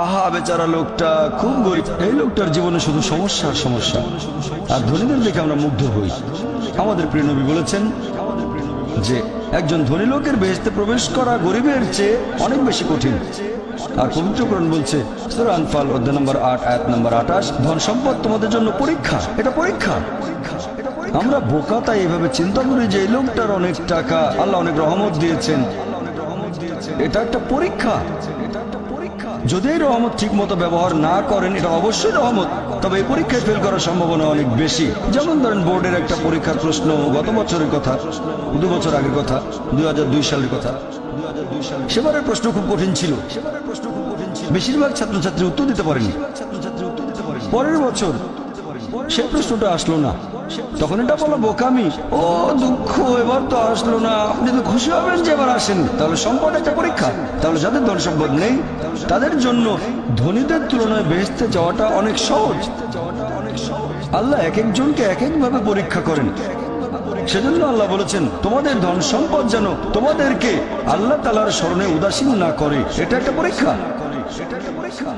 আহা বেচারা লোকটা খুব গরিব, এই লোকটার জীবনে শুধু সমস্যা আর সমস্যা, আর ধনীদের দেখে আমরা মুগ্ধ হই। আমাদের প্রিয় নবী বলেছেন যে একজন ধনী লোকের বেহেশতে প্রবেশ করা গরিবের চেয়ে অনেক বেশি কঠিন। আর পবিত্র কোরআন বলছে সূরা আনফাল অধ্যায় নম্বর 8 আয়াত নম্বর 28, ধন সম্পদ তোমাদের জন্য পরীক্ষা, এটা পরীক্ষা। আমরা বোকা তাই এভাবে চিন্তা করি যে এই লোকটার অনেক টাকা, আল্লাহ অনেক রহমত দিয়েছেন, এটা একটা পরীক্ষা। যদি এই রহমত ঠিক মতো ব্যবহার না করেন, এটা অবশ্যই রহমত, তবে এই পরীক্ষায় ফেল করার সম্ভাবনা অনেক বেশি। যেমন ধরেন বোর্ডের একটা পরীক্ষার প্রশ্ন, গত বছরের কথা, 2 বছর আগের কথা, 2002 সালের কথা। সেবারের প্রশ্ন খুব কঠিন ছিল, বেশিরভাগ ছাত্রছাত্রী উত্তর দিতে পারেনি। পরের বছর সে প্রশ্নটা আসলো না, তখন এটা বলো বোকামি, ও দুঃখ, এবার তো আসলো না। আপনি তো খুশি হবেন যে এবার আসেন। তাহলে সম্পদ একটা পরীক্ষা। তাহলে যাদের ধন সম্পদ নেই তাদের জন্য ধনীদের তুলনায় বেহেশতে যাওয়াটা অনেক সহজ। আল্লাহ এক একজনকে এক একভাবে পরীক্ষা করেন। সেজন্য আল্লাহ বলেছেন তোমাদের ধন সম্পদ যেন তোমাদেরকে আল্লাহ তাআলার স্মরণে উদাসীন না করে। এটা একটা পরীক্ষা। এটা একটা পরীক্ষা।